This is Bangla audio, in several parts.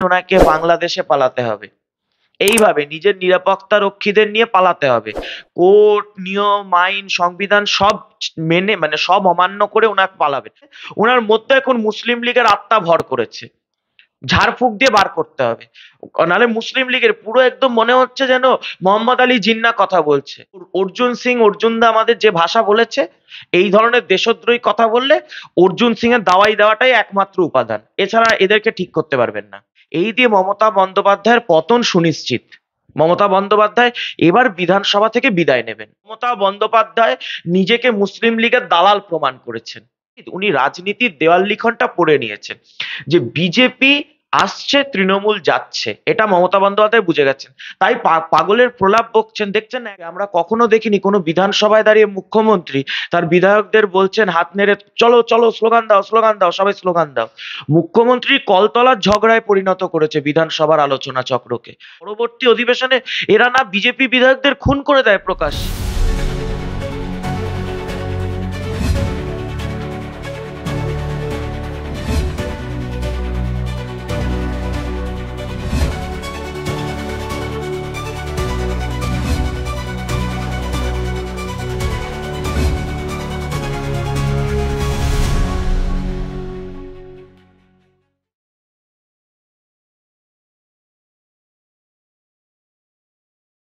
ওনাকে বাংলাদেশে পালাতে হবে। এইভাবে নিজের নিরাপত্তা রক্ষীদের নিয়ে পালাতে হবে। কোর্ট, নিয়ম, আইন, সংবিধান সব মেনে মানে সব অমান্য করে ওনাকে পালাবে। ওনার মধ্যে এখন মুসলিম লীগের আত্মা ভর করেছে। ঝাড়ফুঁক দিয়ে বার করতে হবে। নাহলে মুসলিম লীগের পুরো একদম মনে হচ্ছে যেন মোহাম্মদ আলী জিন্নাহ কথা বলছে। অর্জুন সিং, অর্জুনদা আমাদের যে ভাষা বলেছে, এই ধরনের দেশদ্রোহী কথা বললে অর্জুন সিং এর দাওয়াই দেওয়াটাই একমাত্র উপাদান। এছাড়া এদেরকে ঠিক করতে পারবেন না। এই দিয়ে মমতা বন্দ্যোপাধ্যায়ের পতন সুনিশ্চিত। মমতা বন্দ্যোপাধ্যায় এবার বিধানসভা থেকে বিদায় নেবেন। মমতা বন্দ্যোপাধ্যায় নিজেকে মুসলিম লীগের দালাল প্রমাণ করেছেন। উনি রাজনীতির দেওয়াল লিখনটা পড়ে নিয়েছেন যে বিজেপি আসছে, তৃণমূল যাচ্ছে, এটা মমতা বন্দ্যোপাধ্যায় বুঝে গেছেন। তাই পাগলের প্রলাপ বকছেন। দেখছেন না, আমরা কখনো দেখিনি কোনো বিধানসভায় দাঁড়িয়ে মুখ্যমন্ত্রী তার বিধায়কদের বলছেন হাত নেড়ে চলো চলো, স্লোগান দাও স্লোগান দাও, সবাই স্লোগান দাও। মুখ্যমন্ত্রী কলতলার ঝগড়ায় পরিণত করেছে বিধানসভার আলোচনা চক্রকে। পরবর্তী অধিবেশনে এরা না বিজেপি বিধায়কদের খুন করে দেয় প্রকাশ্যে।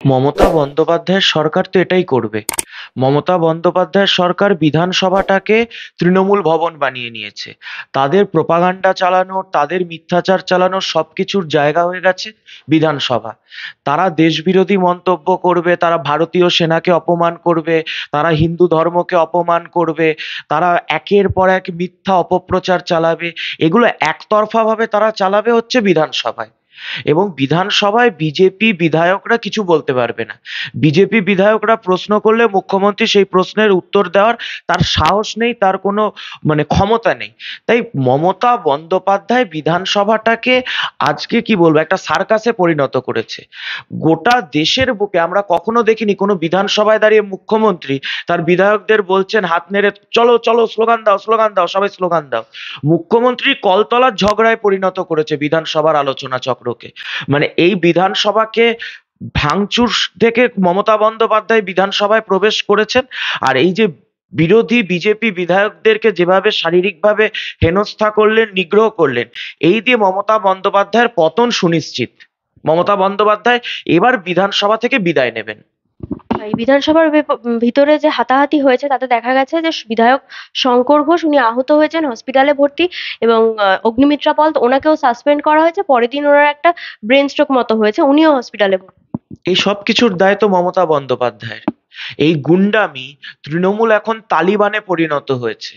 মমতা বন্দ্যোপাধ্যায়ের সরকার তো এটাই করবে। মমতা বন্দ্যোপাধ্যায়ের সরকার বিধানসভাটাকে তৃণমূল ভবন বানিয়ে নিয়েছে। তাদের প্রোপাগান্ডা চালানোর, তাদের মিথ্যাচার চালানোর সবকিছুর জায়গা হয়ে গেছে বিধানসভা। তারা দেশবিরোধী মন্তব্য করবে, তারা ভারতীয় সেনাকে অপমান করবে, তারা হিন্দু ধর্মকে অপমান করবে, তারা একের পর এক মিথ্যা অপপ্রচার চালাবে। এগুলো একতরফা ভাবে তারা চালাবে হচ্ছে বিধানসভায়। এবং বিধানসভায় বিজেপি বিধায়করা কিছু বলতে পারবে না। বিজেপি বিধায়করা প্রশ্ন করলে মুখ্যমন্ত্রী সেই প্রশ্নের উত্তর দেওয়ার তার সাহস নেই, তার কোনো ক্ষমতা নেই। তাই মমতা বন্দ্যোপাধ্যায় বিধানসভাটাকে আজকে কি বলবো, একটা সার্কাসে পরিণত করেছে। গোটা দেশের বুকে আমরা কখনো দেখিনি কোনো বিধানসভায় দাঁড়িয়ে মুখ্যমন্ত্রী তার বিধায়কদের বলছেন হাত নেড়ে চলো চলো, স্লোগান দাও স্লোগান দাও, সবাই স্লোগান দাও। মুখ্যমন্ত্রী কলতলার ঝগড়ায় পরিণত করেছে বিধানসভার আলোচনা চক্রকে। এই বিধানসভাকে ভাঙচুর থেকে মমতা বন্দ্যোপাধ্যায় বিধানসভায় প্রবেশ করেছেন। আর এই যে বিরোধী বিজেপি বিধায়কদেরকে যেভাবে শারীরিকভাবে হেনস্থা করলেন, নিগ্রহ করলেন, এই দিয়ে মমতা বন্দ্যোপাধ্যায়ের পতন সুনিশ্চিত। মমতা বন্দ্যোপাধ্যায় এবার বিধানসভা থেকে বিদায় নেবেন। এই বিধানসভার ভিতরে যে হাতাহাতি হয়েছে তাতে দেখা গেছে যে বিধায়ক শঙ্কর ঘোষ উনি আহত হয়েছেন, হসপিটালে ভর্তি, এবং অগ্নিমিত্রা পল ওনাকেও সাসপেন্ড করা হয়েছে। পরের দিন ওনার একটা ব্রেন স্ট্রোক মতো হয়েছে, উনিও হসপিটালে ভর্তি। এই সব কিছুর দায় তো মমতা বন্দ্যোপাধ্যায়ের। এই গুন্ডামি তৃণমূল এখন তালিবানে পরিণত হয়েছে।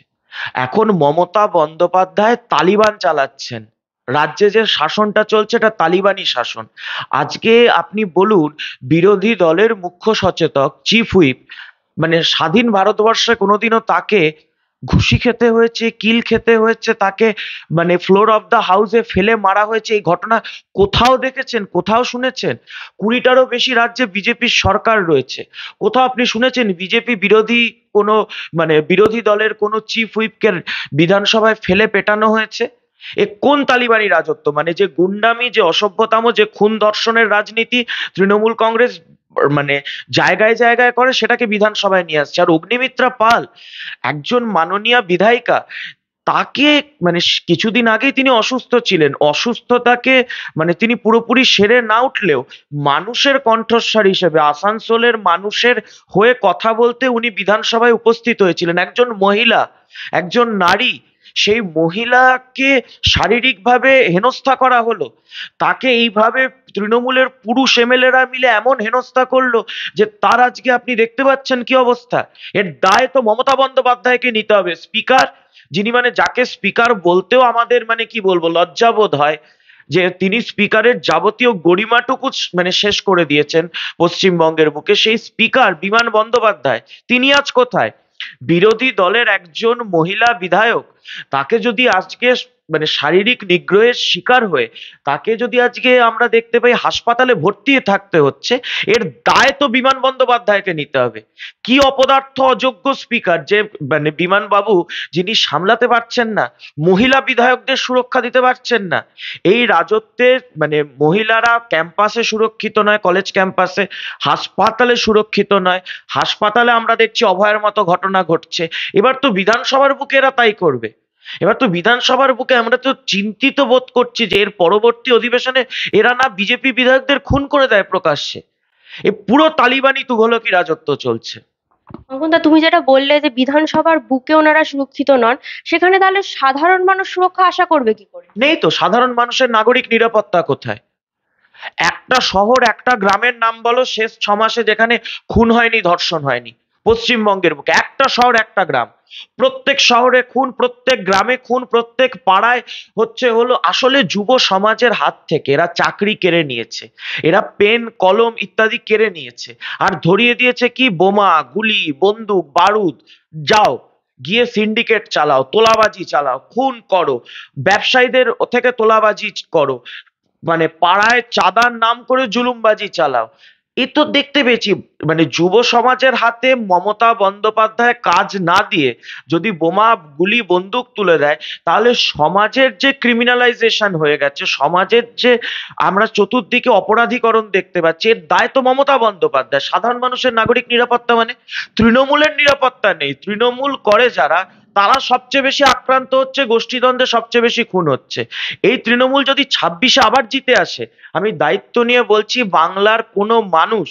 এখন মমতা বন্দ্যোপাধ্যায় তালিবান চালাচ্ছেন। রাজ্যে যে শাসনটা চলছে এটা তালিবানি শাসন। আজকে আপনি বলুন, বিরোধী দলের মুখ্য সচেতক, চিফ হুইপ, স্বাধীন ভারতবর্ষে কোনোদিনও তাকে ঘুষি খেতে হয়েছে, কিল খেতে হয়েছে, তাকে ফ্লোর অফ দ্য হাউসে ফেলে মারা হয়েছে, এই ঘটনা কোথাও দেখেছেন? কোথাও শুনেছেন? 20টারও বেশি রাজ্যে বিজেপির সরকার রয়েছে। কোথাও আপনি শুনেছেন বিজেপি বিরোধী কোনো বিরোধী দলের কোনো চিফ হুইপকে বিধানসভায় ফেলে পেটানো হয়েছে? এ কোন তালিবানি রাজত্ব? যে গুন্ডামি, যে অসভ্যতাম, যে খুন ধর্ষণের রাজনীতি তৃণমূল কংগ্রেস জায়গায় জায়গায় করে, সেটাকে বিধানসভায় নিয়ে আসছে। আর অগ্নিমিত্রা পাল একজন মাননীয়া বিধায়িকা, তাকে কিছুদিন আগেই তিনি অসুস্থ ছিলেন। অসুস্থতাকে তিনি পুরোপুরি সেরে না উঠলেও মানুষের কণ্ঠস্বর হিসেবে, আসানসোলের মানুষের হয়ে কথা বলতে উনি বিধানসভায় উপস্থিত হয়েছিলেন। একজন মহিলা, একজন নারী, সেই মহিলাকে শারীরিকভাবে হেনস্থা করা হলো। তাকে এইভাবে তৃণমূলের পুরুষ এমএলএরা মিলে এমন হেনস্থা করলো যে তার আজকে আপনি দেখতে পাচ্ছেন কি অবস্থা। এর দায় তো মমতা বন্দ্যোপাধ্যায়কে নিতে হবে। স্পিকার, যিনি যাকে স্পিকার বলতেও আমাদের কি বলবো, লজ্জাবোধ হয়, যে তিনি স্পিকারের যাবতীয় গরিমাটুকু শেষ করে দিয়েছেন পশ্চিমবঙ্গের বুকে, সেই স্পিকার বিমান বন্দ্যোপাধ্যায় তিনি আজ কোথায়? বিরোধী দলের একজন মহিলা বিধায়ক তাকে যদি আজকে মানে শারীরিক নিগ্রহের শিকার হয়ে তাকে যদি আজকে আমরা দেখতে পাই হাসপাতালে ভর্তি থাকতে হচ্ছে, এর দায় তো বিমান বন্দ্যোপাধ্যায়কে নিতে হবে। কি অপদার্থ অযোগ্য স্পিকার যে, মানে বিমান বাবু যিনি সামলাতে পারছেন না, মহিলা বিধায়কদের সুরক্ষা দিতে পারছেন না। এই রাজত্বে মানে মহিলারা ক্যাম্পাসে সুরক্ষিত নয়, কলেজ ক্যাম্পাসে, হাসপাতালে সুরক্ষিত নয়, হাসপাতালে আমরা দেখছি অভয়ের মতো ঘটনা ঘটছে। এবার তো বিধানসভার বুকে এরা তাই করবে। এবার তো বিধানসভার বুকে আমরা তো চিন্তিত বোধ করছি যে এর পরবর্তী অধিবেশনে এরা না বিজেপি বিধায়কদের খুন করে দেয় প্রকাশ্যে। এ পুরো তালিবানি তুঘলকি রাজত্ব চলছে। অঙ্কনদা, তুমি যেটা বললে যে বিধানসভার বুকে ওনারা সুরক্ষিত নন, সেখানে তাহলে সাধারণ মানুষ সুরক্ষা আশা করবে কি করে? নেই তো, সাধারণ মানুষের নাগরিক নিরাপত্তা কোথায়? একটা শহর একটা গ্রামের নাম বলো শেষ 6 মাসে যেখানে খুন হয়নি, ধর্ষণ হয়নি। পশ্চিমবঙ্গের বুকে একটা শহর একটা গ্রাম, প্রত্যেক শহরে খুন, প্রত্যেক গ্রামে খুন, প্রত্যেক পাড়ায় হলো আসলে যুব সমাজের হাত থেকে এরা চাকরি কেড়ে নিয়েছে, এরা পেন কলম ইত্যাদি কেড়ে নিয়েছে, আর ধরিয়ে দিয়েছে কি বোমা গুলি বন্দুক বারুদ। যাও গিয়ে সিন্ডিকেট চালাও, তোলাবাজি চালাও, খুন করো, ব্যবসায়ীদের থেকে তোলাবাজি করো, মানে পাড়ায় চাঁদার নাম করে জুলুমবাজি চালাও। এ তো দেখতে পেয়েছি। মানে যুব সমাজের হাতে মমতা বন্দ্যোপাধ্যায় কাজ না দিয়ে যদি বোমা গুলি বন্দুক তুলে দেয়, তাহলে সমাজের যে ক্রিমিনালাইজেশন হয়ে গেছে, সমাজের যে আমরা চতুর্দিকে অপরাধীকরণ দেখতে পাচ্ছি, এর দায় তো মমতা বন্দ্যোপাধ্যায়। সাধারণ মানুষের নাগরিক নিরাপত্তা মানে তৃণমূলের নিরাপত্তা নেই। তৃণমূল করে যারা, তারা সবচেয়ে বেশি আক্রান্ত হচ্ছে, গোষ্ঠীদ্বন্দ্বে সবচেয়ে বেশি খুন হচ্ছে। এই তৃণমূল যদি 26-এ আবার জিতে আসে, আমি দায়িত্ব নিয়ে বলছি, বাংলার কোনো মানুষ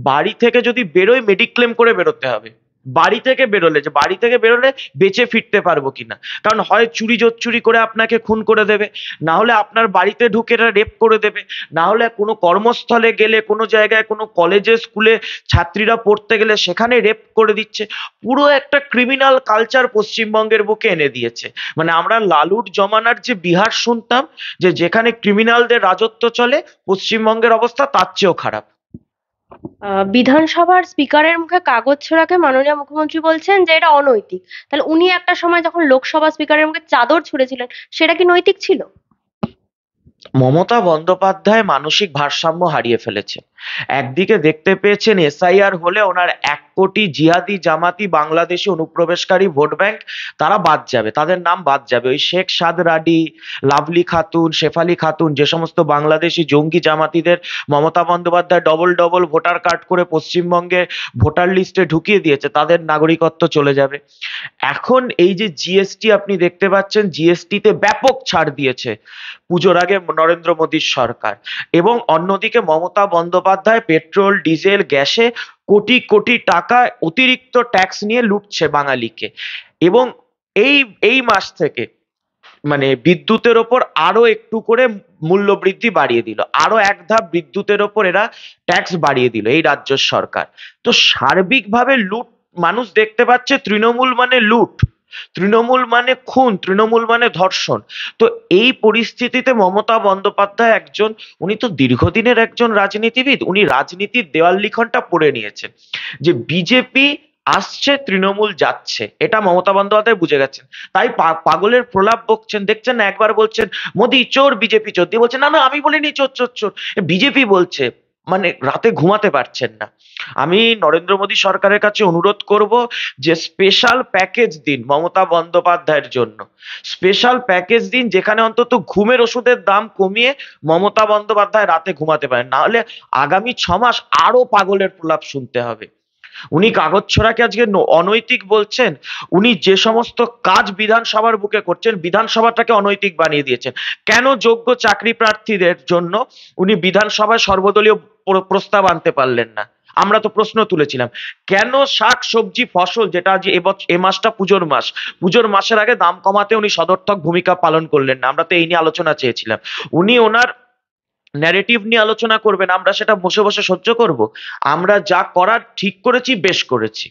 বাড়ি থেকে যদি বেরোয় মেডিক্লেম করে বেরোতে হবে। বাড়ি থেকে বেরোলে, যে বাড়ি থেকে বেরোলে বেঁচে ফিরতে পারবো কিনা, কারণ হয় চুরি জোচ্চুরি করে আপনাকে খুন করে দেবে, না হলে আপনার বাড়িতে ঢুকে রেপ করে দেবে, না হলে কোনো কর্মস্থলে গেলে, কোনো জায়গায়, কোনো কলেজে স্কুলে ছাত্রীরা পড়তে গেলে সেখানে রেপ করে দিচ্ছে। পুরো একটা ক্রিমিনাল কালচার পশ্চিমবঙ্গের বুকে এনে দিয়েছে। মানে আমরা লালুর জমানার যে বিহার শুনতাম, যে যেখানে ক্রিমিনালদের রাজত্ব চলে, পশ্চিমবঙ্গের অবস্থা তার চেয়েও খারাপ। বিধানসভার স্পিকারের মুখে কাগজ ছোড়াকে মাননীয় মুখ্যমন্ত্রী বলছেন যে এটা অনৈতিক। তাহলে উনি একটা সময় যখন লোকসভা স্পিকারের মুখে চাদর ছুঁড়েছিলেন, সেটা কি নৈতিক ছিল? মমতা বন্দ্যোপাধ্যায় মানসিক ভারসাম্য হারিয়ে ফেলেছেন। একদিকে দেখতে পেয়েছেন এসআইআর হলে ওনার 1 কোটি জিহাদি জামাতি বাংলাদেশি অনুপ্রবেশকারী ভোট ব্যাংক তারা বাদ যাবে, তাদের নাম বাদ যাবে। ওই শেখ সাদ রাডি, লাভলি খাতুন, শেফালি খাতুন, যে সমস্ত বাংলাদেশি জঙ্গি জামাতিদের Mamata Bandyopadhyay double double voter card করে পশ্চিমবঙ্গে ভোটার লিস্টে ঢুকিয়ে দিয়েছে, তাদের নাগরিকত্ব চলে যাবে। এখন এই যে জিএসটি আপনি দেখতে পাচ্ছেন, জিএসটিতে ব্যাপক ছাড় দিয়েছে পুজোর আগে নরেন্দ্র মোদীর সরকার, এবং অন্যদিকে মমতা বন্দ্যোপাধ্যায় পেট্রোল ডিজেল গ্যাসে কোটি কোটি টাকা অতিরিক্ত ট্যাক্স নিয়ে লুটছে বাঙালিকে। এবং এই এই মাস থেকে মানে বিদ্যুতের ওপর আরো একটু করে মূল্য বৃদ্ধি বাড়িয়ে দিল, আরো এক ধাপ বিদ্যুতের ওপর এরা ট্যাক্স বাড়িয়ে দিল এই রাজ্য সরকার। তো সার্বিকভাবে লুট মানুষ দেখতে পাচ্ছে। তৃণমূল মানে লুট, তৃণমূল মানে খুন, তৃণমূল মানে ধর্ষণ। তো এই পরিস্থিতিতে মমতা বন্দ্যোপাধ্যায় একজন, উনি তো দীর্ঘদিনের একজন রাজনীতিবিদ, উনি রাজনীতির দেওয়াল লিখনটা পড়ে নিয়েছেন যে বিজেপি আসছে তৃণমূল যাচ্ছে, এটা মমতা বন্দ্যোপাধ্যায় বুঝে গেছেন। তাই পাগলের প্রলাপ বকছেন, দেখছেন না, একবার বলছেন মোদি চোর বিজেপি চোর, দিয়ে বলছেন না না আমি বলিনি চোর চোর চোর, বিজেপি বলছে। মানে রাতে ঘুমাতে পারছেন না। আমি নরেন্দ্র মোদী সরকারের কাছে অনুরোধ করব যে স্পেশাল প্যাকেজ দিন মমতা বন্দ্যোপাধ্যায়ের জন্য, স্পেশাল প্যাকেজ দিন যেখানে অন্তত ঘুমের ওষুধের দাম কমিয়ে মমতা বন্দ্যোপাধ্যায় রাতে ঘুমাতে পারেন, না হলে আগামী 6 মাস আরো পাগলের প্রলাপ শুনতে হবে। উনি কাগজ ছোড়াকে আজকে অনৈতিক বলছেন। উনি যে সমস্ত কাজ বিধানসভার বুকে করছেন, বিধানসভাটাকে অনৈতিক বানিয়ে দিয়েছেন। কেন যোগ্য চাকরি প্রার্থীদের জন্য উনি বিধানসভায় সর্বদলীয় প্রস্তাব আনতে পারলেন না? আমরা তো প্রশ্ন তুলেছিলাম, কেন শাক সবজি ফসল, যেটা আজ এ মাসটা পুজোর মাস, পুজোর মাসের আগে দাম কমাতে উনি সদর্থক ভূমিকা পালন করলেন না? আমরা তো এই নিয়ে আলোচনা চেয়েছিলাম। উনি ওনার ন্যারেটিভ নিয়ে আলোচনা করবেন, আমরা সেটা বসে বসে সহ্য করব? আমরা যা করার ঠিক করেছি, বেশ করেছি।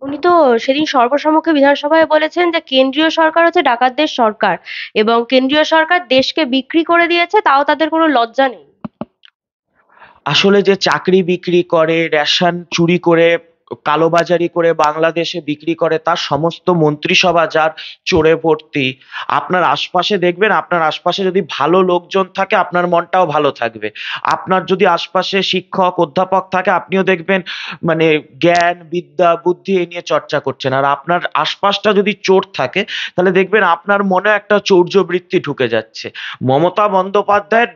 উনি তো সেদিন সর্বসম্মুখে বিধানসভায় বলেছেন যে কেন্দ্রীয় সরকার হচ্ছে ডাকাতদের সরকার, এবং কেন্দ্রীয় সরকার দেশকে বিক্রি করে দিয়েছে, তাও তাদের কোনো লজ্জা নেই। আসলে যে চাকরি বিক্রি করে, রেশন চুরি করে কালোবাজারি করে বাংলাদেশে বিক্রি করে, তার সমস্ত মন্ত্রিসভা যার চোরে ভর্তি। আপনার আশপাশে দেখবেন, আপনার আশপাশে যদি ভালো লোকজন থাকে আপনার মনটাও ভালো থাকবে। আপনার যদি আশপাশে শিক্ষক অধ্যাপক থাকে আপনিও দেখবেন মানে জ্ঞান বিদ্যা বুদ্ধি এই নিয়ে চর্চা করছেন। আর আপনার আশপাশটা যদি চোর থাকে তাহলে দেখবেন আপনার মনে একটা চৌর্যবৃত্তি ঢুকে যাচ্ছে। মমতা বন্দ্যোপাধ্যায়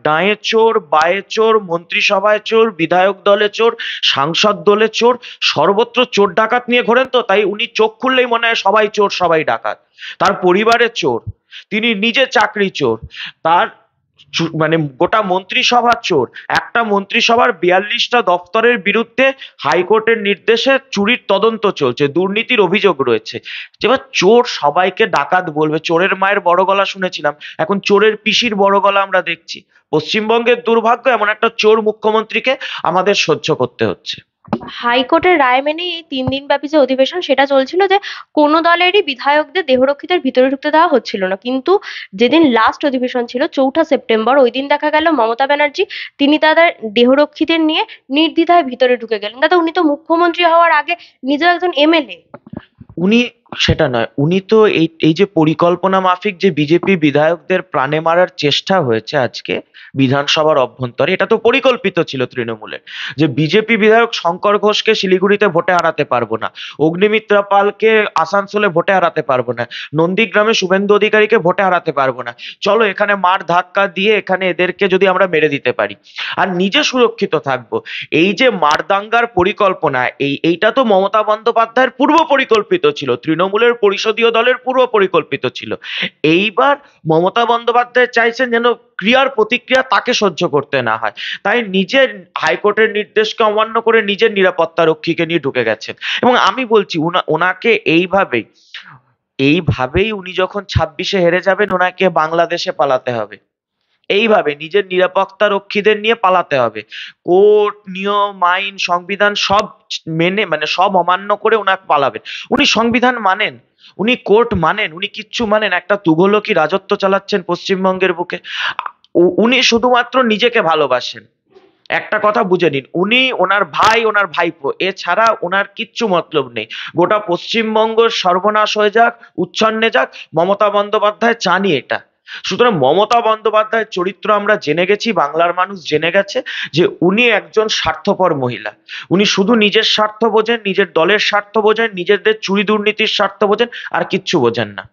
ডাঁয়ে চোর, বায়ে চোর, মন্ত্রিসভায় চোর, বিধায়ক দলে চোর, সাংসদ দলে চোর, সর্বত্র চোর ডাকাত নিয়ে ঘোরেন। তো তাই উনি চোখ খুললেই মনে হয় সবাই চোর সবাই ডাকাত। তার পরিবারের চোর, তিনি নিজে চাকরি চোর, তার মানে গোটা মন্ত্রিসভা চোর। একটা মন্ত্রিসভার 42টা দপ্তরের বিরুদ্ধে হাইকোর্টের নির্দেশে চুরির তদন্ত চলছে, দুর্নীতির অভিযোগ রয়েছে। এবার চোর সবাইকে ডাকাত বলবে। চোরের মায়ের বড় গলা শুনেছিলাম, এখন চোরের পিসির বড় গলা আমরা দেখছি। পশ্চিমবঙ্গের দুর্ভাগ্য, এমন একটা চোর মুখ্যমন্ত্রীকে আমাদের সহ্য করতে হচ্ছে। হাইকোর্টের রায় মেনে এই 3 দিন ব্যাপী যে অধিবেশন সেটা চলছিল, যে কোনো দলেরই বিধায়কদের দেহরক্ষীদের ভিতরে ঢুকতে দেওয়া হচ্ছিল না। কিন্তু যেদিন লাস্ট অধিবেশন ছিল 4ঠা সেপ্টেম্বর, ওই দিন দেখা গেল মমতা ব্যানার্জি তিনি তাদের দেহরক্ষীদের নিয়ে নির্দ্বিধায় ভিতরে ঢুকে গেলেন। দাদা, উনি তো মুখ্যমন্ত্রী হওয়ার আগে নিজেও একজন এমএলএ। উনি, সেটা নয়, উনি তো এই এই যে পরিকল্পনা মাফিক যে বিজেপি বিধায়কদের প্রাণে মারার চেষ্টা হয়েছে আজকে বিধানসভার অভ্যন্তরে, এটা তো পরিকল্পিত ছিল তৃণমূলের। যে বিজেপি বিধায়ক শঙ্কর ঘোষকে শিলিগুড়িতে ভোটে হারাতে পারবো না, অগ্নিমিত্রা পালকে আসানসোলে ভোটে হারাতে পারবো না, নন্দীগ্রামে শুভেন্দু অধিকারীকে ভোটে হারাতে পারবো না, চলো এখানে মার ধাক্কা দিয়ে এখানে এদেরকে যদি আমরা মেরে দিতে পারি আর নিজে সুরক্ষিত থাকবো। এই যে মারদাঙ্গার পরিকল্পনা, এইটা তো মমতা বন্দ্যোপাধ্যায়ের পূর্ব পরিকল্পিত ছিল, তৃণমূলের পরিষদীয় দলের পূর্ব পরিকল্পিত ছিল। এইবার মমতা বন্দ্যোপাধ্যায় চাইছেন যেন ক্রিয়ার প্রতিক্রিয়া তাকে সহ্য করতে না হয়, তাই নিজের হাইকোর্টের নির্দেশকে অমান্য করে নিজের নিরাপত্তা রক্ষীকে নিয়ে ঢুকে গেছেন। এবং আমি বলছি ওনাকে এইভাবেই উনি যখন 26-এ হেরে যাবেন ওনাকে বাংলাদেশে পালাতে হবে। এইভাবে নিজের নিরাপত্তা রক্ষীদের নিয়ে পালাতে হবে। কোর্ট নিয়ম আইন সংবিধান সব মেনে মানে সব অমান্য করে ওনাকে পালাবেন। উনি সংবিধান মানেন, উনি কোর্ট মানেন, উনি কিচ্ছু মানেন? একটা তুঘলকি রাজত্ব চালাচ্ছেন পশ্চিমবঙ্গের বুকে। উনি শুধুমাত্র নিজেকে ভালোবাসেন। একটা কথা বুঝে নিন, উনি ওনার ভাই ওনার ভাইপো এছাড়া ওনার কিচ্ছু মতলব নেই। গোটা পশ্চিমবঙ্গ সর্বনাশ হয়ে যাক, উচ্ছন্নে যাক, মমতা বন্দ্যোপাধ্যায় চানই এটা। সুতরাং মমতা বন্দ্যোপাধ্যায়ের চরিত্র আমরা জেনে গেছি, বাংলার মানুষ জেনে গেছে যে উনি একজন স্বার্থপর মহিলা। উনি শুধু নিজের স্বার্থ বোঝেন, নিজের দলের স্বার্থ বোঝেন, নিজেদের চুরি দুর্নীতির স্বার্থ বোঝেন, আর কিচ্ছু বোঝেন না।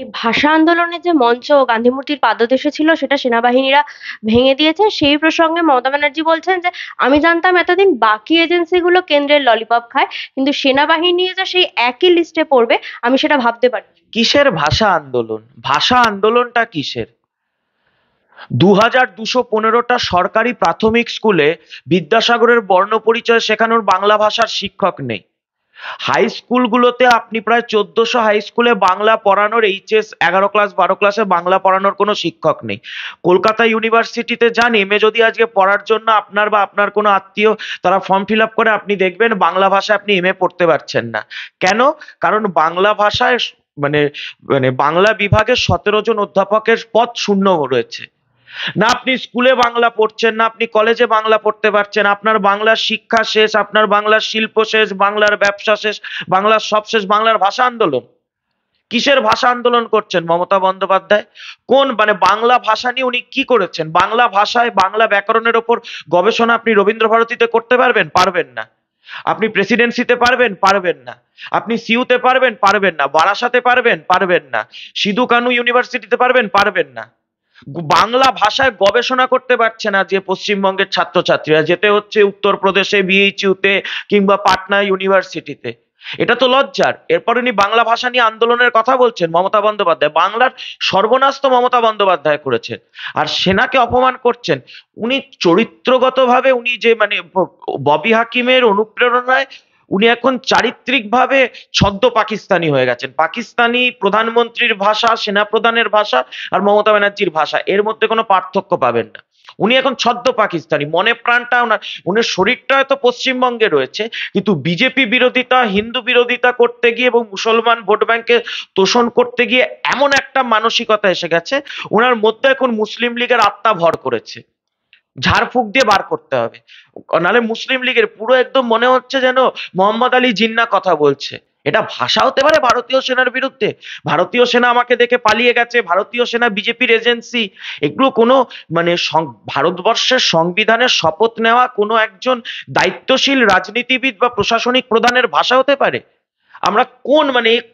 এই ভাষা আন্দোলনের যে মঞ্চ গান্ধী মূর্তির পাদদেশে ছিল সেটা সেনাবাহিনীরা ভেঙে দিয়েছে। সেই প্রসঙ্গে মমতা ব্যানার্জি বলছেন যে আমি জানতাম এতদিন বাকি এজেন্সিগুলো কেন্দ্রের ললিপপ খায়, কিন্তু সেনাবাহিনী যে সেই একই লিস্টে পড়বে আমি সেটা ভাবতে পারি। কিসের ভাষা আন্দোলন? ভাষা আন্দোলনটা কিসের? 2215টা সরকারি প্রাথমিক স্কুলে বিদ্যাসাগরের বর্ণপরিচয় শেখানোর বাংলা ভাষার শিক্ষক নেই। হাই স্কুলগুলোতে আপনি প্রায় 1400 হাই স্কুলে বাংলা পড়ানোর এইচএস 11 ক্লাস 12 ক্লাসে বাংলা পড়ানোর কোনো শিক্ষক নেই। কলকাতা ইউনিভার্সিটিতে যান, এমএ যদি আজকে পড়ার জন্য আপনার বা আপনার কোনো আত্মীয় তারা ফর্ম ফিল আপ করে, আপনি দেখবেন বাংলা ভাষায় আপনি এমএ পড়তে পারছেন না। কেন? কারণ বাংলা ভাষায় মানে মানে বাংলা বিভাগের 17 জন অধ্যাপকের পদ শূন্য রয়েছে। না আপনি স্কুলে বাংলা পড়ছেন, না আপনি কলেজে বাংলা পড়তে পারছেন, আপনার বাংলার শিক্ষা শেষ, আপনার বাংলার শিল্প শেষ, বাংলার ব্যবসা শেষ, বাংলার সব শেষ। বাংলার ভাষা আন্দোলন? কিসের ভাষা আন্দোলন করছেন মমতা বন্দ্যোপাধ্যায়? কোন বাংলা ভাষা নিয়ে উনি কি করেছেন? বাংলা ভাষায় বাংলা ব্যাকরণের ওপর গবেষণা আপনি রবীন্দ্র ভারতীতে করতে পারবেন? পারবেন না। আপনি প্রেসিডেন্সিতে পারবেন? পারবেন না। আপনি সিইউতে পারবেন? পারবেন না। বারাসাতে পারবেন? পারবেন না। সিধু কানু ইউনিভার্সিটিতে পারবেন? পারবেন না। বাংলা ভাষায় গবেষণা করতে পারছে না যে পশ্চিমবঙ্গের ছাত্রছাত্রীরা, যেতে হচ্ছে উত্তরপ্রদেশে বিএইচইউতে কিংবা পাটনা ইউনিভার্সিটিতে। এটা তো লজ্জার। এরপর উনি বাংলা ভাষা নিয়ে আন্দোলনের কথা বলছেন মমতা বন্দ্যোপাধ্যায়। বাংলার সর্বনাশ তো মমতা বন্দ্যোপাধ্যায় করেছেন, আর সেনাকে অপমান করছেন। উনি চরিত্রগতভাবে উনি যে ববি হাকিমের অনুপ্রেরণায় উনি এখন চারিত্রিকভাবে ছদ্ম পাকিস্তানি হয়ে গেছেন। পাকিস্তানি প্রধানমন্ত্রীর ভাষা, সেনাপ্রধানের ভাষা আর মমতা ব্যানার্জির ভাষা, এর মধ্যে কোনো পার্থক্য পাবেন না। উনি এখন ছদ্ম পাকিস্তানি। মনে প্রাণটা উনার শরীরটা হয়তো পশ্চিমবঙ্গে রয়েছে, কিন্তু বিজেপি বিরোধিতা, হিন্দু বিরোধিতা করতে গিয়ে এবং মুসলমান ভোট ব্যাংকে তোষণ করতে গিয়ে এমন একটা মানসিকতা এসে গেছে ওনার মধ্যে, এখন মুসলিম লীগের আত্মা ভর করেছে। ঝাড়ফুঁক দিয়ে বার করতে হবে। নাহলে মুসলিম লীগের পুরো একদম মনে হচ্ছে যেন মোহাম্মদ আলী জিন্নাহ কথা বলছে। এটা ভাষা হতে পারে ভারতীয় সেনার বিরুদ্ধে? ভারতীয় সেনা আমাকে দেখে পালিয়ে গেছে, ভারতীয় সেনা বিজেপির এজেন্সি, এগুলো কোনো মানে ভারতবর্ষের সংবিধানের শপথ নেওয়া কোনো একজন দায়িত্বশীল রাজনীতিবিদ বা প্রশাসনিক প্রধানের ভাষা হতে পারে? আমরা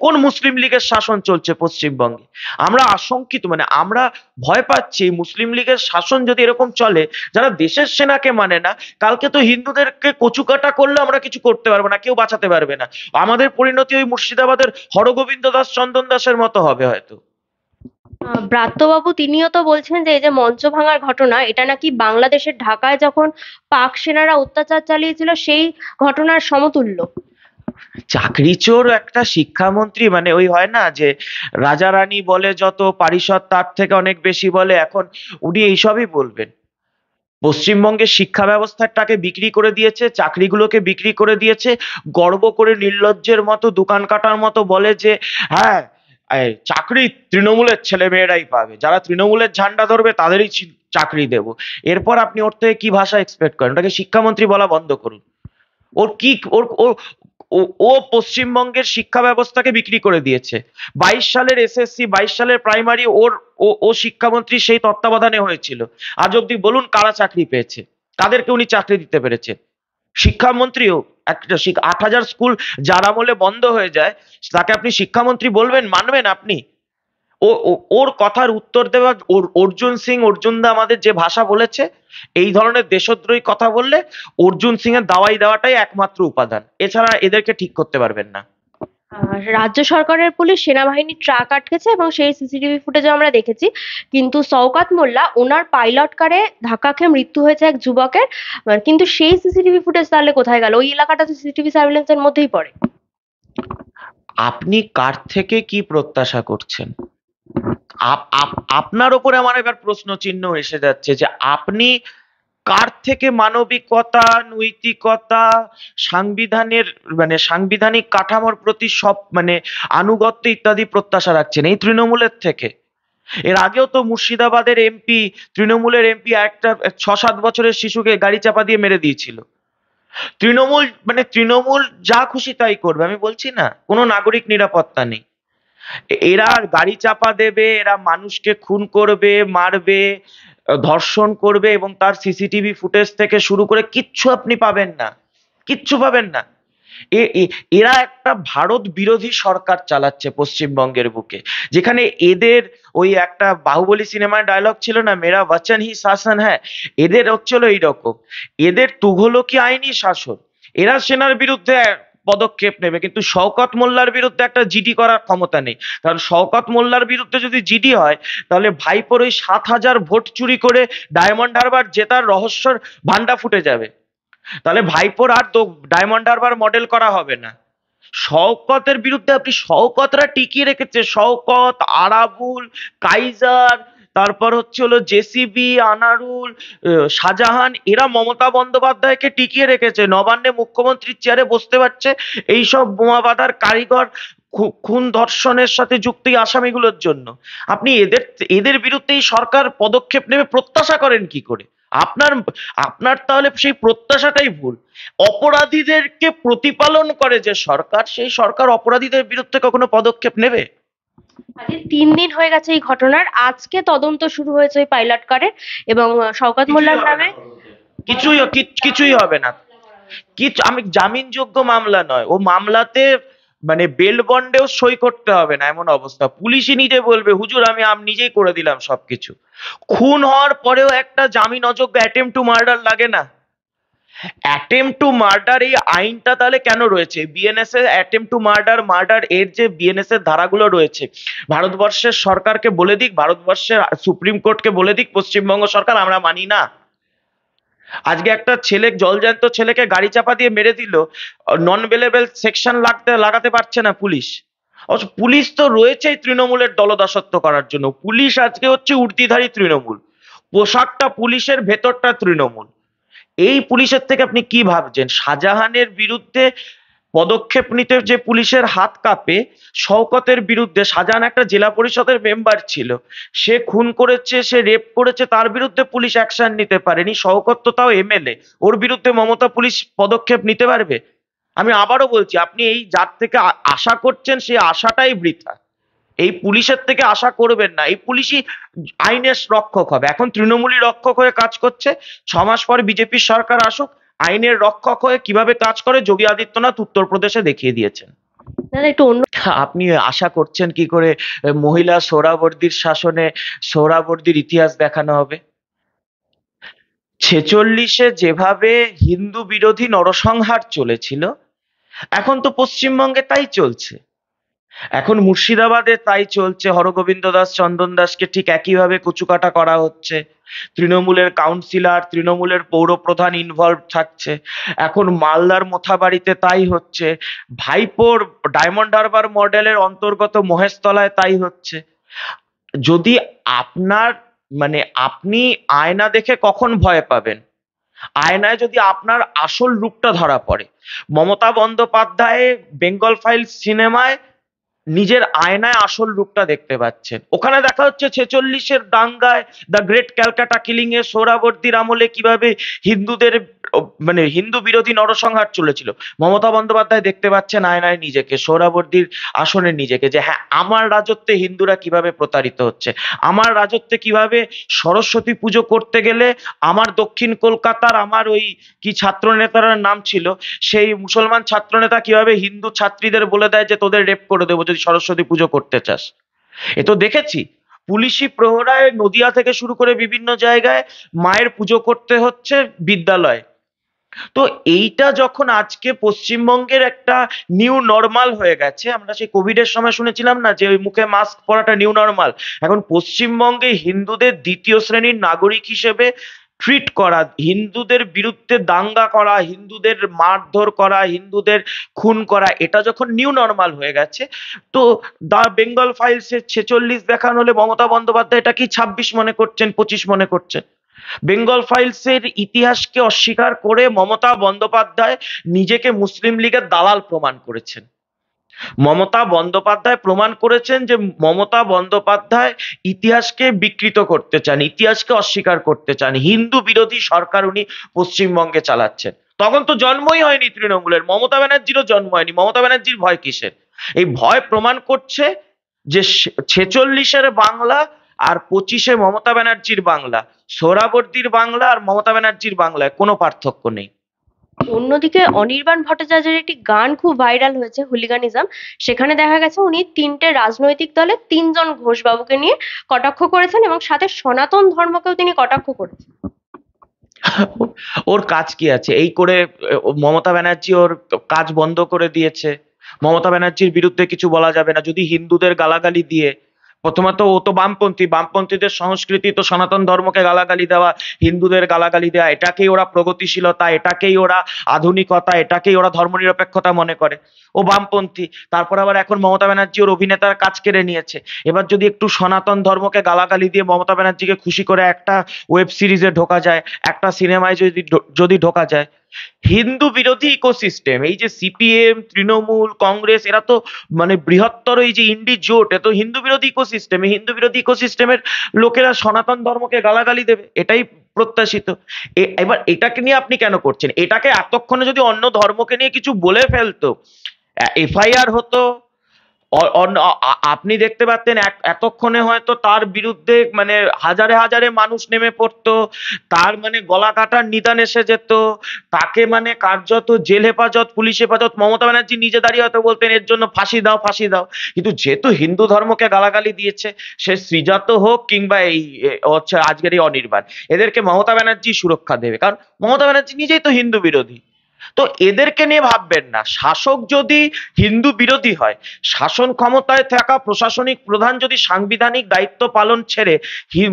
কোন মুসলিম লীগের শাসন চলছে পশ্চিমবঙ্গে? আমরা আশঙ্কিত, আমরা ভয় পাচ্ছি মুসলিম লীগের শাসন যদি এরকম চলে, যারা দেশের সেনাকে মানে না, কালকে তো হিন্দুদেরকে কচুকাটা করলে আমরা কিছু করতে পারবো না, কেউ বাঁচাতে পারবে না। আমাদের পরিণতি ওই মুর্শিদাবাদের হরগোবিন্দ দাস চন্দন দাসের মতো হবে হয়তো। ব্রাত্যবাবু তিনিও তো বলছেন যে এই যে মঞ্চ ভাঙার ঘটনা, এটা নাকি বাংলাদেশের ঢাকায় যখন পাক সেনারা অত্যাচার চালিয়েছিল সেই ঘটনার সমতুল্য। চাকরি চোর একটা শিক্ষামন্ত্রী, ওই হয় না যে রাজা রানী বলে যত, পারিষদ তার থেকে অনেক বেশি বলে, এখন উনি এইসবই বলবেন। পশ্চিমবঙ্গের শিক্ষা ব্যবস্থাটাকে বিক্রি করে দিয়েছে, চাকরিগুলোকে বিক্রি করে দিয়েছে, গর্ব করে নির্লজ্জের মতো দোকান কাটার মতো বলে যে হ্যাঁ, চাকরি তৃণমূলের ছেলে মেয়েরাই পাবে, যারা তৃণমূলের ঝান্ডা ধরবে তাদেরই চাকরি দেব। এরপর আপনি ওর থেকে কি ভাষা এক্সপেক্ট করেন? ওটাকে শিক্ষামন্ত্রী বলা বন্ধ করুন। ওর কি ওর ও ও ও পশ্চিমবঙ্গের শিক্ষা ব্যবস্থাকে বিক্রি করে দিয়েছে। 22 সালের এসএসসি, 22 সালের প্রাইমারি ওর ও ও শিক্ষামন্ত্রী সেই তত্ত্বাবধানে হয়েছিল। আজ অব্দি বলুন কারা চাকরি পেয়েছে, কাদেরকে উনি চাকরি দিতে পেরেছে? শিক্ষামন্ত্রীও একটা 8,000 স্কুল যার আমলে বন্ধ হয়ে যায়, তাকে আপনি শিক্ষামন্ত্রী বলবেন? মানবেন আপনি? ওর কথার উত্তর দেওয়া অর্জুন সিং, অর্জুনদা আমাদের যে ভাষা বলেছে, এই ধরনের দেশদ্রোহী কথা বললে অর্জুন সিং এর দাওয়াই দেওয়াটাই একমাত্র উপাদান, এছাড়া এদেরকে ঠিক করতে পারবেন না। রাজ্য সরকারের পুলিশ সেনাবাহিনীর ট্রাক আটকেছে এবং সেই সিসিটিভি ফুটেজও আমরা দেখেছি। কিন্তু শওকত মোল্লা, ওনার পাইলট কারে ধাক্কা খেয়ে মৃত্যু হয়েছে এক যুবকের, কিন্তু সেই সিসিটিভি ফুটেজ তাহলে কোথায় গেল? ওই এলাকাটা তো সিসিটিভি সার্ভিলেন্সের মধ্যেই পড়ে। আপনি কার থেকে কি প্রত্যাশা করছেন? আপনার ওপরে আমার এবার প্রশ্ন চিহ্ন এসে যাচ্ছে যে আপনি কার থেকে মানবিকতা, নৈতিকতা, সাংবিধানের সাংবিধানিক কাঠামোর প্রতি সব আনুগত্য ইত্যাদি প্রত্যাশা রাখছেন? এই তৃণমূলের থেকে? এর আগেও তো মুর্শিদাবাদের এমপি, তৃণমূলের এমপি, একটা 6-7 বছরের শিশুকে গাড়ি চাপা দিয়ে মেরে দিয়েছিল। তৃণমূল যা খুশি তাই করবে, আমি বলছি না, কোনো নাগরিক নিরাপত্তা নেই। এরা গাড়ি চাপা দেবে, এরা মানুষকে খুন করবে, মারবে, ধর্ষণ করবে, এবং তার সিসিটিভি ফুটেজ থেকে শুরু করে কিচ্ছু আপনি পাবেন না, কিচ্ছু পাবেন না। এরা একটা ভারত বিরোধী সরকার চালাচ্ছে পশ্চিমবঙ্গের বুকে, যেখানে এদের ওই একটা বাহুবলী সিনেমার ডায়লগ ছিল না, মেরা বচন হি শাসন হ্যাঁ, এদের হচ্ছিল এইরকম। এদের তুঘলকি আইনি শাসন। এরা সেনার বিরুদ্ধে পদক্ষেপ নেবে, কিন্তু শওকত মোল্লার বিরুদ্ধে একটা জিডি করার ক্ষমতা নেই। কারণ শওকত মোল্লার বিরুদ্ধে যদি জিডি হয়, তাহলে ভাইপোর ওই 7,000 ভোট চুরি করে ডায়মন্ড হারবার জেতার রহস্যর ভান্ডা ফুটে যাবে। তাহলে ভাইপোর আর তো ডায়মন্ড হারবার মডেল করা হবে না। শওকতের বিরুদ্ধে শওকতরা টিকিয়ে রেখেছে, শওকত, আরাবুল, কাইজার, তারপর হচ্ছে হলো জেসিবি, আনারুল, শাহজাহান, এরা মমতা বন্দ্যোপাধ্যায়কে টিকিয়ে রেখেছে, নবান্নে মুখ্যমন্ত্রীর চেয়ারে বসতে পারছে এইসব বোমা বাঁধার কারিগর, খুন ধর্ষণের সাথে যুক্ত এই আসামিগুলোর জন্য। আপনি এদের বিরুদ্ধে এই সরকার পদক্ষেপ নেবে প্রত্যাশা করেন কি করে? আপনার আপনার তাহলে সেই প্রত্যাশাটাই ভুল। অপরাধীদেরকে প্রতিপালন করে যে সরকার, সেই সরকার অপরাধীদের বিরুদ্ধে কখনো পদক্ষেপ নেবে? আজকে 3 দিন হয়ে গেছে এই ঘটনার, আজকে তদন্ত শুরু হয়েছে ওই পাইলট কারের, এবং শওকত মোল্লার নামে কিছুই হবে না। আমি জামিনযোগ্য মামলা নয়, ও মামলাতে বেল বন্ডেও সই করতে হবে না এমন অবস্থা। পুলিশই নিজে বলবে হুজুর আমি নিজেই করে দিলাম সবকিছু। খুন হওয়ার পরেও একটা জামিন অযোগ্য অ্যাটেম্পট টু মার্ডার লাগে না? অ্যাটেম্পট টু মার্ডার এই আইনটা তাহলে কেন রয়েছে? বিএনএস এর অ্যাটেম্পট টু মার্ডার এর যে বিএনএস এর ধারাগুলো রয়েছে, ভারতবর্ষের সরকারকে বলে দিক, ভারতবর্ষের সুপ্রিম কোর্টকে বলে দিক পশ্চিমবঙ্গ সরকার আমরা মানি না। আজকে একটা ছেলে, জলজ্যান্ত ছেলেকে গাড়ি চাপা দিয়ে মেরে দিল, নন বেলেবল সেকশন লাগাতে পারছে না পুলিশ। অথচ পুলিশ তো রয়েছেই তৃণমূলের দলদাসত্ব করার জন্য। পুলিশ আজকে হচ্ছে উর্দিধারী তৃণমূল, পোশাকটা পুলিশের, ভেতরটা তৃণমূল। এই পুলিশের থেকে আপনি কি ভাবছেন? শাহজাহানের বিরুদ্ধে পদক্ষেপ নিতে যে পুলিশের হাত কাঁপে, শওকতের বিরুদ্ধে, শাহজাহান একটা জেলা পরিষদের মেম্বার ছিল, সে খুন করেছে, সে রেপ করেছে, তার বিরুদ্ধে পুলিশ অ্যাকশন নিতে পারেনি। শওকত তো তাও এমএলএ, ওর বিরুদ্ধে মমতা পুলিশ পদক্ষেপ নিতে পারবে? আমি আবারও বলছি, আপনি এই যার থেকে আশা করছেন সেই আশাটাই বৃথা। এই পুলিশের থেকে আশা করবেন না, এই পুলিশই আইনের রক্ষক হবে। এখন তৃণমূলী রক্ষক হয়ে কাজ করছে, 6 মাস পর বিজেপির সরকার আসুক, আইনের রক্ষক হয়ে কিভাবে কাজ করে যোগী আদিত্যনাথ উত্তরপ্রদেশে দেখিয়ে দিয়েছেন। দাদা একটু অন্য আপনি আশা করছেন কি করে মহিলা সোহরাবর্দীর শাসনে সোহরাবর্দীর ইতিহাস দেখানো হবে? 46-এ যেভাবে হিন্দু বিরোধী নরসংহার চলেছিল, এখন তো পশ্চিমবঙ্গে তাই চলছে। এখন মুর্শিদাবাদে তাই চলছে, হরগোবিন্দ দাস, চন্দন দাসকে ঠিক একইভাবে কুচুকাটা করা হচ্ছে। তৃণমূলের কাউন্সিলর, তৃণমূলের পৌরপ্রধান ইনভলভ থাকছে। এখন মালদার মোথাবাড়িতে তাই হচ্ছে, ভাইপোর ডায়মন্ড হারবার মডেলের অন্তর্গত মহেশতলায় তাই হচ্ছে। যদি আপনার মানে আপনি আয়না দেখে কখন ভয় পাবেন? আয়নায় যদি আপনার আসল রূপটা ধরা পড়ে। মমতা বন্দ্যোপাধ্যায় বেঙ্গল ফাইলস সিনেমায় নিজের আয়নায় আসল রূপটা দেখতে পাচ্ছেন। ওখানে দেখা হচ্ছে 46-এর দাঙ্গায়, দ্য গ্রেট ক্যালকাটা কিলিং এ সোহরাবর্দীর আমলে কিভাবে হিন্দুদের মানে হিন্দু বিরোধী নরসংহার চলেছিল। মমতা বন্দ্যোপাধ্যায় দেখতে পাচ্ছেন আয়নায় নিজেকে, সোহরাবর্দীর আসনে নিজেকে, যে হ্যাঁ, আমার রাজত্বে হিন্দুরা কিভাবে প্রতারিত হচ্ছে, আমার রাজত্বে কিভাবে সরস্বতী পুজো করতে গেলে আমার দক্ষিণ কলকাতার আমার ওই কি ছাত্র নেতার নাম ছিল, সেই মুসলমান ছাত্রনেতা কিভাবে হিন্দু ছাত্রীদের বলে দেয় যে তোদের রেপ করে দেবো যদি সরস্বতী পুজো করতে চাস। এ তো দেখেছি। পুলিশি প্রহরায় নদিয়া থেকে শুরু করে বিভিন্ন জায়গায় মায়ের পুজো করতে হচ্ছে বিদ্যালয়। তো এইটা যখন আজকে পশ্চিমবঙ্গের একটা নিউ নর্মাল হয়ে গেছে, আমরা সেই কোভিডের সময় শুনেছিলাম না যে ওই মুখে মাস্ক পরাটা নিউ নর্মাল, এখন পশ্চিমবঙ্গে হিন্দুদের দ্বিতীয় শ্রেণীর নাগরিক হিসেবে ট্রিট করা, হিন্দুদের বিরুদ্ধে দাঙ্গা করা, হিন্দুদের মারধর করা, হিন্দুদের খুন করা, এটা যখন নিউ নর্মাল হয়ে গেছে, তো দা বেঙ্গল ফাইলসের 46 দেখানো হলে মমতা বন্দ্যোপাধ্যায় এটা কি 26 মনে করছেন, 25 মনে করছেন? বেঙ্গল ফাইলসের ইতিহাসকে অস্বীকার করে মমতা বন্দ্যোপাধ্যায় নিজেকে মুসলিম লীগের দালাল প্রমাণ করেছেন। মমতা বন্দ্যোপাধ্যায় প্রমাণ করেছেন যে মমতা বন্দ্যোপাধ্যায় ইতিহাসকে বিকৃত করতে চান, ইতিহাসকে অস্বীকার করতে চান, হিন্দু বিরোধী সরকার উনি পশ্চিমবঙ্গে চালাচ্ছেন। তখন তো জন্মই হয়নি তৃণমূলের, মমতা ব্যানার্জিরও জন্ম হয়নি। মমতা ব্যানার্জির ভয় কিসের? এই ভয় প্রমাণ করছে যে 46-এর বাংলা আর 25-এ মমতা ব্যানার্জির বাংলা, সোহরাবর্দীর বাংলা আর মমতা ব্যানার্জির বাংলায় কোনো পার্থক্য নেই। অন্যদিকে অনির্বাণ ভট্টাচার্যের একটি গান খুব ভাইরাল হয়েছে, হুলিগানিজম। সেখানে দেখা গেছে উনি 3টে রাজনৈতিক দলের 3জন ঘোষবাবুকে নিয়ে কটাক্ষ করেছেন এবং সাথে সনাতন ধর্মকেও তিনি কটাক্ষ করেছেন। ওর কাজ কি আছে এই করে? মমতা ব্যানার্জি ওর কাজ বন্ধ করে দিয়েছে। মমতা ব্যানার্জির বিরুদ্ধে কিছু বলা যাবে না যদি হিন্দুদের গালাগালি দিয়ে। প্রথমত ও তো বামপন্থী, বামপন্থীদের সংস্কৃতি তো সনাতন ধর্মকে গালাগালি দেওয়া, হিন্দুদের গালাগালি দেওয়া, এটাকেই ওরা প্রগতিশীলতা, এটাকেই ওরা আধুনিকতা, এটাকেই ওরা ধর্মনিরপেক্ষতা মনে করে। ও বামপন্থী, তারপর আবার এখন মমতা ব্যানার্জি ওর অভিনেতার কাজ কেড়ে নিয়েছে। এবার যদি একটু সনাতন ধর্মকে গালাগালি দিয়ে মমতা ব্যানার্জিকে খুশি করে একটা ওয়েব সিরিজে ঢোকা যায়, একটা সিনেমায় যদি ঢোকা যায়, হিন্দু বিরোধী ইকোসিস্টেম, এই যে সিপিএম, তৃণমূল, কংগ্রেস, এরা তো মানে বৃহত্তর এই যে ইন্ডি জোট, এ তো হিন্দু বিরোধী ইকোসিস্টেম। এই হিন্দু বিরোধী ইকোসিস্টেমের লোকেরা সনাতন ধর্মকে গালাগালি দেবে, এটাই প্রত্যাশিত। এবার এটাকে নিয়ে আপনি কেন করছেন? এটাকে এতক্ষণে যদি অন্য ধর্মকে নিয়ে কিছু বলে ফেলতো, এফআইআর হতো, আপনি দেখতে পাচ্ছেন এতক্ষণে হয়তো তার বিরুদ্ধে মানে হাজারে হাজারে মানুষ নেমে পড়তো, তার মানে গলা কাটার নিদান এসে যেত, তাকে মানে কার্যত জেল হেফাজত, পুলিশ হেফাজত, মমতা ব্যানার্জি নিজে দাঁড়িয়ে হয়তো বলতেন এর জন্য ফাঁসি দাও, ফাঁসি দাও। কিন্তু যেহেতু হিন্দু ধর্মকে গালাগালি দিয়েছে, সে শ্রীজাত হোক কিংবা এই হচ্ছে আজকের এই অনির্বাণ, এদেরকে মমতা ব্যানার্জি সুরক্ষা দেবে, কারণ মমতা ব্যানার্জি নিজেই তো হিন্দু বিরোধী। তো এদেরকে নিয়ে ভাববেন না। শাসক যদি হিন্দু বিরোধী হয়, শাসন ক্ষমতায় থাকা প্রশাসনিক প্রধান যদি সাংবিধানিক দায়িত্ব পালন ছেড়ে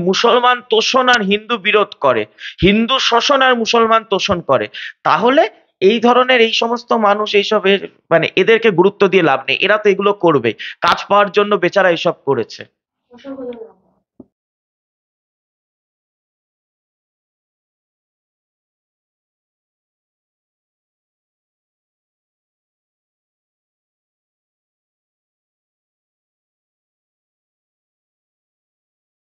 মুসলমান তোষণ আর হিন্দু বিরোধ করে, হিন্দু শোষণ আর মুসলমান তোষণ করে, তাহলে এই ধরনের এই সমস্ত মানুষ এইসব মানে এদেরকে গুরুত্ব দিয়ে লাভ নেই। এরা তো এগুলো করবে, কাজ পাওয়ার জন্য বেচারা এইসব করেছে। অসংখ্য ধন্যবাদ।